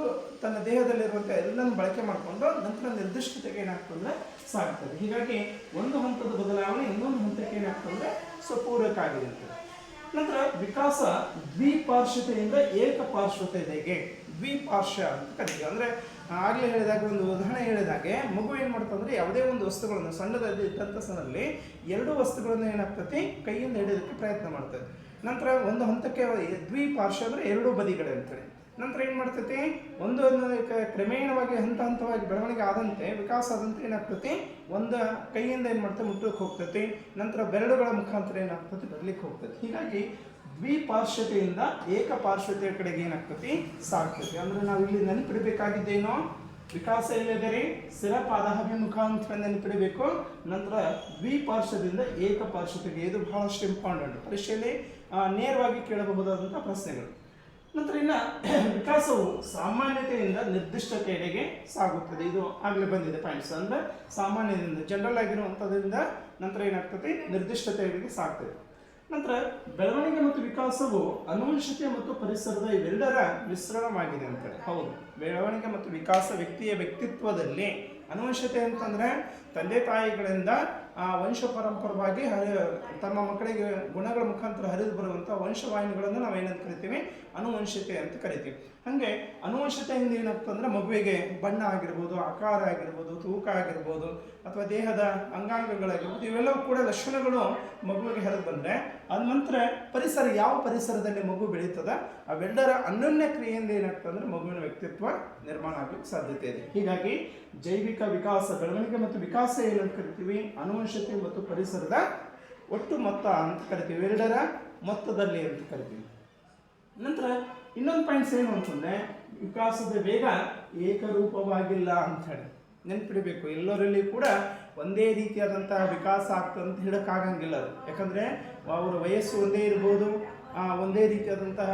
ತನ್ನ ದೇಹದಲ್ಲಿರುವಂಥ ಎಲ್ಲನೂ ಬಳಕೆ ಮಾಡಿಕೊಂಡು ನಂತರ ನಿರ್ದಿಷ್ಟತೆಗೆ ಏನಾಗ್ತಂದ್ರೆ ಸಾಗ್ತದೆ. ಹೀಗಾಗಿ ಒಂದು ಹಂತದ ಬದಲಾವಣೆ ಇನ್ನೊಂದು ಹಂತಕ್ಕೆ ಏನಾಗ್ತಂದ್ರೆ ಪೂರಕ ಆಗಿರುತ್ತೆ. ನಂತರ ವಿಕಾಸ ದ್ವಿಪಾರ್ಶ್ವತೆಯಿಂದ ಏಕಪಾರ್ಶ್ವತೆಗೆ ದ್ವಿಪಾರ್ಶ್ವ ಅಂತ ಕರಿತೀವಿ. ಅಂದರೆ ಆಗಲೇ ಹೇಳಿದಾಗ ಒಂದು ಉದಾಹರಣೆ ಹೇಳಿದಾಗೆ ಮಗು ಏನು ಮಾಡ್ತಂದ್ರೆ ಯಾವುದೇ ಒಂದು ವಸ್ತುಗಳನ್ನು ಸಣ್ಣದಲ್ಲಿ ಇದ್ದಂಥ ಸಮಯದಲ್ಲಿ ಎರಡು ವಸ್ತುಗಳನ್ನು ಏನಾಗ್ತತಿ ಕೈಯಿಂದ ಹಿಡಿಯೋದಕ್ಕೆ ಪ್ರಯತ್ನ ಮಾಡ್ತದೆ. ನಂತರ ಒಂದು ಹಂತಕ್ಕೆ ದ್ವಿಪಾರ್ಶ್ವ ಅಂದರೆ ಎರಡು ಬದಿಗಳು ಅಂತೇಳಿ. ನಂತರ ಏನು ಮಾಡ್ತೈತಿ ಒಂದು ಕ್ರಮೇಣವಾಗಿ ಹಂತವಾಗಿ ಬೆಳವಣಿಗೆ ಆದಂತೆ ವಿಕಾಸ ಆದಂತೆ ಏನಾಗ್ತತಿ ಒಂದು ಕೈಯಿಂದ ಏನು ಮಾಡ್ತದೆ ಮುಟ್ಟಕ್ಕೆ ಹೋಗ್ತೈತಿ. ನಂತರ ಬೆರಳುಗಳ ಮುಖಾಂತರ ಏನಾಗ್ತತಿ ಬರಲಿಕ್ಕೆ ಹೋಗ್ತೈತಿ. ಹೀಗಾಗಿ ದ್ವಿಪಾರ್ಶ್ವತೆಯಿಂದ ಏಕಪಾರ್ಶ್ವತೆಯ ಕಡೆಗೆ ಏನಾಗ್ತತಿ ಸಾಗ್ತತಿ. ಅಂದರೆ ನಾವು ಇಲ್ಲಿ ನೆನಪಿಡಬೇಕಾಗಿದ್ದೇನೋ ವಿಕಾಸ ಎಲ್ಲಿದೆ ಸ್ಥಿರಪಾದಹಾಭಿಮುಖ ಅಂತ ನೆನಪಿಡಬೇಕು. ನಂತರ ದ್ವಿಪಾರ್ಶ್ವದಿಂದ ಏಕಪಾರ್ಶ್ವತೆಗೆ ಇದು ಬಹಳಷ್ಟು ಇಂಪಾರ್ಟೆಂಟ್, ಪರೀಕ್ಷೆಯಲ್ಲಿ ನೇರವಾಗಿ ಕೇಳಬಹುದಾದಂಥ ಪ್ರಶ್ನೆಗಳು. ನಂತರ ಇನ್ನು ವಿಕಾಸವು ಸಾಮಾನ್ಯತೆಯಿಂದ ನಿರ್ದಿಷ್ಟತೆಯೆಡೆಗೆ ಸಾಗುತ್ತದೆ. ಇದು ಆಗಲೇ ಬಂದಿದೆ ಪಾಯಿಂಟ್ಸ್. ಅಂದರೆ ಸಾಮಾನ್ಯದಿಂದ ಜನರಲ್ ಆಗಿರುವಂಥದ್ರಿಂದ ನಂತರ ಏನಾಗ್ತದೆ ನಿರ್ದಿಷ್ಟತೆಯೆಡೆಗೆ ಸಾಗ್ತದೆ. ನಂತರ ಬೆಳವಣಿಗೆ ಮತ್ತು ವಿಕಾಸವು ಅನುವಂಶತೆ ಮತ್ತು ಪರಿಸರದ ಇವೆಲ್ಲರ ಮಿಶ್ರಣವಾಗಿದೆ ಅಂತೇಳಿ. ಹೌದು, ಬೆಳವಣಿಗೆ ಮತ್ತು ವಿಕಾಸ ವ್ಯಕ್ತಿಯ ವ್ಯಕ್ತಿತ್ವದಲ್ಲಿ ಅನುವಂಶತೆ ಅಂತಂದರೆ ತಂದೆ ತಾಯಿಗಳಿಂದ ವಂಶ ಪರಂಪರವಾಗಿ ತಮ್ಮ ಮಕ್ಕಳಿಗೆ ಗುಣಗಳ ಮುಖಾಂತರ ಹರಿದು ಬರುವಂಥ ವಂಶವಾಹಿನಿಗಳನ್ನು ನಾವೇನಂತ ಕರಿತೀವಿ, ಅನುವಂಶತೆ ಅಂತ ಕರಿತೀವಿ. ಹಾಗೆ ಅನುವಂಶತೆಯಿಂದ ಏನಾಗ್ತದೆ ಅಂದರೆ ಮಗುವಿಗೆ ಬಣ್ಣ ಆಗಿರ್ಬೋದು, ಆಕಾರ ಆಗಿರ್ಬೋದು, ತೂಕ ಆಗಿರ್ಬೋದು, ಅಥವಾ ದೇಹದ ಅಂಗಾಂಗಗಳಾಗಿರ್ಬೋದು, ಇವೆಲ್ಲವೂ ಕೂಡ ಲಕ್ಷಣಗಳು ಮಗುವಿಗೆ ಹರಿದು ಬಂದರೆ ಅದ ನಂತರ ಪರಿಸರ, ಯಾವ ಪರಿಸರದಲ್ಲಿ ಮಗು ಬೆಳೀತದ ಅವೆಲ್ಲರ ಅನ್ಯೋನ್ಯ ಕ್ರಿಯೆಯಿಂದ ಏನಾಗ್ತದೆ ಅಂದರೆ ಮಗುವಿನ ವ್ಯಕ್ತಿತ್ವ ನಿರ್ಮಾಣ ಆಗಲಿಕ್ಕೆ ಸಾಧ್ಯತೆ ಇದೆ. ಹೀಗಾಗಿ ಜೈವಿಕ ವಿಕಾಸ, ಬೆಳವಣಿಗೆ ಮತ್ತು ವಿಕಾಸ ಏನಂತ ಕರಿತೀವಿ, ಅನುವಂಶತೆ ಮತ್ತು ಪರಿಸರದ ಒಟ್ಟು ಮೊತ್ತ ಅಂತ ಕರಿತೀವಿ, ಎರಡರ ಮೊತ್ತದಲ್ಲಿ ಅಂತ ಕರಿತೀವಿ. ನಂತರ ಇನ್ನೊಂದು ಪಾಯಿಂಟ್ಸ್ ಏನು ಅಂತಂದರೆ, ವಿಕಾಸದ ವೇಗ ಏಕರೂಪವಾಗಿಲ್ಲ ಅಂತ ಹೇಳಿ ನೆನ್ಪಿಡಬೇಕು. ಎಲ್ಲರಲ್ಲಿ ಕೂಡ ಒಂದೇ ರೀತಿಯಾದಂತಹ ವಿಕಾಸ ಆಗ್ತದೆ ಅಂತ ಹೇಳೋಕ್ಕಾಗಂಗಿಲ್ಲ. ಯಾಕಂದರೆ ಅವರ ವಯಸ್ಸು ಒಂದೇ ಇರ್ಬೋದು, ಒಂದೇ ರೀತಿಯಾದಂತಹ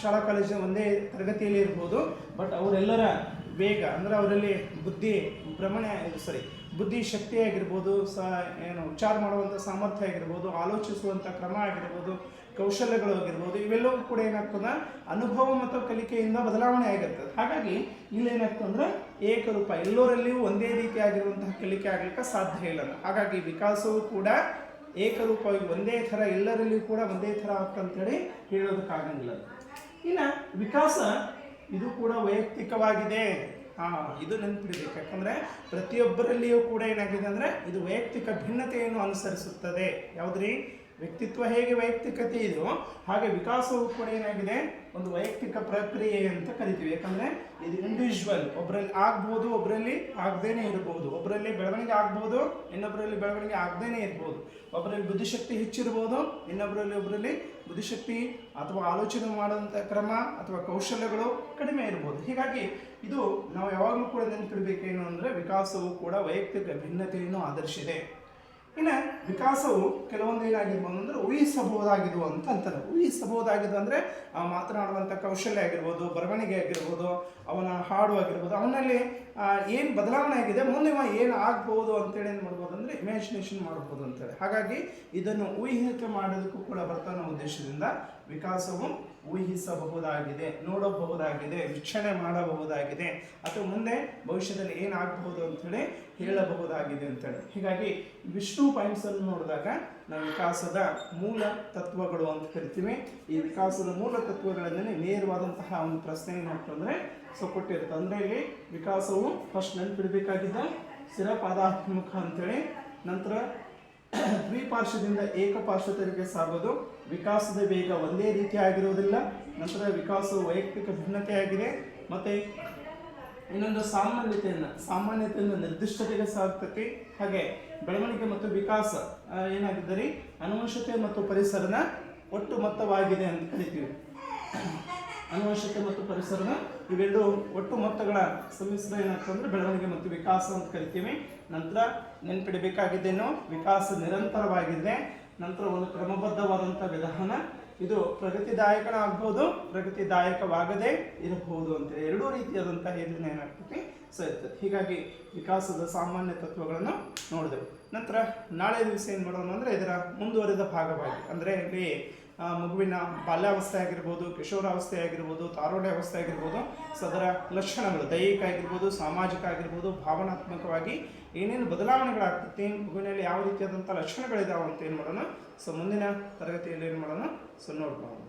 ಶಾಲಾ ಕಾಲೇಜಿನ ಒಂದೇ ತರಗತಿಯಲ್ಲಿ ಇರ್ಬೋದು, ಬಟ್ ಅವರೆಲ್ಲರ ವೇಗ ಅಂದರೆ ಅವರಲ್ಲಿ ಬುದ್ಧಿ ಶಕ್ತಿ ಆಗಿರ್ಬೋದು, ವಿಚಾರ ಮಾಡುವಂಥ ಸಾಮರ್ಥ್ಯ ಆಗಿರ್ಬೋದು, ಆಲೋಚಿಸುವಂಥ ಕ್ರಮ ಆಗಿರ್ಬೋದು, ಕೌಶಲ್ಯಗಳು ಆಗಿರ್ಬೋದು, ಇವೆಲ್ಲವೂ ಕೂಡ ಏನಾಗ್ತದೆ ಅನುಭವ ಮತ್ತು ಕಲಿಕೆಯಿಂದ ಬದಲಾವಣೆ ಆಗಿರ್ತದೆ. ಹಾಗಾಗಿ ಇಲ್ಲೇನಾಗ್ತದೆ ಅಂದರೆ ಏಕರೂಪ, ಎಲ್ಲರಲ್ಲಿಯೂ ಒಂದೇ ರೀತಿಯಾಗಿರುವಂತಹ ಕಲಿಕೆ ಆಗಲಿಕ್ಕೆ ಸಾಧ್ಯ ಇಲ್ಲ. ಹಾಗಾಗಿ ವಿಕಾಸವೂ ಕೂಡ ಏಕರೂಪವಾಗಿ ಒಂದೇ ಥರ ಎಲ್ಲರಲ್ಲಿಯೂ ಕೂಡ ಒಂದೇ ಥರ ಆಗ್ತಂತೇಳಿ ಹೇಳೋದಕ್ಕಾಗಂಗಿಲ್ಲ. ಇನ್ನು ವಿಕಾಸ ಇದು ಕೂಡ ವೈಯಕ್ತಿಕವಾಗಿದೆ. ಇದು ನೆನಪಿಡಬೇಕು. ಯಾಕಂದರೆ ಪ್ರತಿಯೊಬ್ಬರಲ್ಲಿಯೂ ಕೂಡ ಏನಾಗಿದೆ ಅಂದರೆ ಇದು ವೈಯಕ್ತಿಕ ಭಿನ್ನತೆಯನ್ನು ಅನುಸರಿಸುತ್ತದೆ. ಯಾವುದ್ರಿ, ವ್ಯಕ್ತಿತ್ವ ಹೇಗೆ ವೈಯಕ್ತಿಕತೆ ಇದೆಯೋ ಹಾಗೆ ವಿಕಾಸವೂ ಕೂಡ ಏನಾಗಿದೆ ಒಂದು ವೈಯಕ್ತಿಕ ಪ್ರಕ್ರಿಯೆ ಅಂತ ಕರಿತೀವಿ. ಯಾಕಂದರೆ ಇದು ಇಂಡಿವಿಜುವಲ್, ಒಬ್ಬರಲ್ಲಿ ಆಗ್ಬೋದು, ಒಬ್ಬರಲ್ಲಿ ಆಗದೇನೆ ಇರ್ಬೋದು, ಒಬ್ಬರಲ್ಲಿ ಬೆಳವಣಿಗೆ ಆಗ್ಬೋದು, ಇನ್ನೊಬ್ಬರಲ್ಲಿ ಬೆಳವಣಿಗೆ ಆಗದೇನೆ ಇರ್ಬೋದು, ಒಬ್ಬರಲ್ಲಿ ಬುದ್ಧಿಶಕ್ತಿ ಹೆಚ್ಚಿರ್ಬೋದು, ಒಬ್ಬರಲ್ಲಿ ಬುದ್ಧಿಶಕ್ತಿ ಅಥವಾ ಆಲೋಚನೆ ಮಾಡುವಂಥ ಕ್ರಮ ಅಥವಾ ಕೌಶಲ್ಯಗಳು ಕಡಿಮೆ ಇರ್ಬೋದು. ಹೀಗಾಗಿ ಇದು ನಾವು ಯಾವಾಗಲೂ ಕೂಡ ನೆನಪಿಡಬೇಕೇನು ಅಂದರೆ ವಿಕಾಸವು ಕೂಡ ವೈಯಕ್ತಿಕ ಭಿನ್ನತೆಯನ್ನು ಆಧರಿಸಿದೆ. ಇನ್ನು ವಿಕಾಸವು ಕೆಲವೊಂದು ಏನಾಗಿರ್ಬೋದು ಅಂದರೆ ಊಹಿಸಬಹುದಾಗಿದ್ವು ಅಂತ ಅಂತಾರೆ. ಊಹಿಸಬಹುದಾಗಿದ್ದು ಅಂದರೆ ಮಾತನಾಡುವಂಥ ಕೌಶಲ್ಯ ಆಗಿರ್ಬೋದು, ಬರವಣಿಗೆ ಆಗಿರ್ಬೋದು, ಅವನ ಹಾಡು ಆಗಿರ್ಬೋದು, ಅವನಲ್ಲಿ ಏನು ಬದಲಾವಣೆ ಆಗಿದೆ, ಮುಂದೆ ಏನು ಆಗ್ಬೋದು ಅಂತೇಳಿ ಏನು ಮಾಡ್ಬೋದು ಅಂದರೆ ಇಮ್ಯಾಜಿನೇಷನ್ ಮಾಡ್ಬೋದು ಅಂತೇಳಿ. ಹಾಗಾಗಿ ಇದನ್ನು ಊಹಿಕೆ ಮಾಡೋದಕ್ಕೂ ಕೂಡ ಬರ್ತಾನೋ ಉದ್ದೇಶದಿಂದ ವಿಕಾಸವು ಊಹಿಸಬಹುದಾಗಿದೆ, ನೋಡಬಹುದಾಗಿದೆ, ವೀಕ್ಷಣೆ ಮಾಡಬಹುದಾಗಿದೆ, ಅಥವಾ ಮುಂದೆ ಭವಿಷ್ಯದಲ್ಲಿ ಏನಾಗಬಹುದು ಅಂಥೇಳಿ ಹೇಳಬಹುದಾಗಿದೆ ಅಂತೇಳಿ. ಹೀಗಾಗಿ ಇವಿಷ್ಟು ಪಾಯಿಂಟ್ಸನ್ನು ನೋಡಿದಾಗ ನಾವು ವಿಕಾಸದ ಮೂಲ ತತ್ವಗಳು ಅಂತ ಕರಿತೀವಿ. ಈ ವಿಕಾಸದ ಮೂಲ ತತ್ವಗಳಲ್ಲಿ ನೇರವಾದಂತಹ ಒಂದು ಪ್ರಶ್ನೆ ಏನಾಗ್ತಂದರೆ ಕೊಟ್ಟಿರುತ್ತೆ. ಅಂದರೆ ಇಲ್ಲಿ ವಿಕಾಸವು ಫಸ್ಟ್ ನೆನಪಿಡಬೇಕಾಗಿದ್ದ ಸ್ಥಿರಪಾದಾತ್ಮಕ ಅಂತೇಳಿ, ನಂತರ ದ್ವಿಪಾರ್ಶ್ವದಿಂದ ಏಕಪಾರ್ಶ್ವತೆಗೆ ಸಾಗೋದು, ವಿಕಾಸದ ವೇಗ ಒಂದೇ ರೀತಿ ಆಗಿರುವುದಿಲ್ಲ, ನಂತರ ವಿಕಾಸವು ವೈಯಕ್ತಿಕ ಭಿನ್ನತೆಯಾಗಿದೆ, ಮತ್ತು ಇನ್ನೊಂದು ಸಾಮಾನ್ಯತೆಯನ್ನು ನಿರ್ದಿಷ್ಟತೆಗೆ ಸಾಗ್ತತಿ. ಹಾಗೆ ಬೆಳವಣಿಗೆ ಮತ್ತು ವಿಕಾಸ ಏನಾಗಿದ್ದರೆ ಅನುವಂಶತೆ ಮತ್ತು ಪರಿಸರದ ಒಟ್ಟು ಮೊತ್ತವಾಗಿದೆ ಅಂತ ಕರಿತೀವಿ. ಅನುವಂಶತೆ ಮತ್ತು ಪರಿಸರದ ಇವೆರಡು ಒಟ್ಟು ಮೊತ್ತಗಳ ಸಮ್ಮಿಶ್ರ ಏನಾಗ್ತಂದ್ರೆ ಬೆಳವಣಿಗೆ ಮತ್ತು ವಿಕಾಸ ಅಂತ ಕರಿತೀವಿ. ನಂತರ ನೆನಪಿಡಬೇಕಾಗಿದ್ದೇನು, ವಿಕಾಸ ನಿರಂತರವಾಗಿದೆ, ನಂತರ ಒಂದು ಕ್ರಮಬದ್ಧವಾದಂಥ ವಿಧಾನ, ಇದು ಪ್ರಗತಿದಾಯಕನಾಗ್ಬೋದು, ಪ್ರಗತಿದಾಯಕವಾಗದೇ ಇರಬಹುದು ಅಂತ ಎರಡೂ ರೀತಿಯಾದಂತಹ ಏನಿದೆ ಏನಾಗ್ತದೆ ಇರ್ತದೆ. ಹೀಗಾಗಿ ವಿಕಾಸದ ಸಾಮಾನ್ಯ ತತ್ವಗಳನ್ನು ನೋಡಿದೆವು. ನಂತರ ನಾಳೆ ದಿವಸ ಏನು ಮಾಡೋಣ ಅಂದರೆ ಇದರ ಮುಂದುವರಿದ ಭಾಗವಾಗಿ, ಅಂದರೆ ಇಲ್ಲಿ ಮಗುವಿನ ಬಾಲ್ಯಾವಸ್ಥೆ ಆಗಿರ್ಬೋದು, ಕಿಶೋರಾವಸ್ಥೆ ಆಗಿರ್ಬೋದು, ತಾರುಣ್ಯಾವಸ್ಥೆ ಆಗಿರ್ಬೋದು, ಸೊ ಅದರ ಲಕ್ಷಣಗಳು ದೈಹಿಕ ಆಗಿರ್ಬೋದು, ಸಾಮಾಜಿಕ ಆಗಿರ್ಬೋದು, ಭಾವನಾತ್ಮಕವಾಗಿ ಏನೇನು ಬದಲಾವಣೆಗಳಾಗ್ತೈತಿ, ಮಗುವಿನಲ್ಲಿ ಯಾವ ರೀತಿಯಾದಂಥ ಲಕ್ಷಣಗಳಿದಾವೆ ಅಂತ ಏನು ಮಾಡೋಣ, ಸೊ ಮುಂದಿನ ತರಗತಿಯಲ್ಲಿ ಏನು ಮಾಡೋಣ, ಸೊ ನೋಡ್ಬೋದು.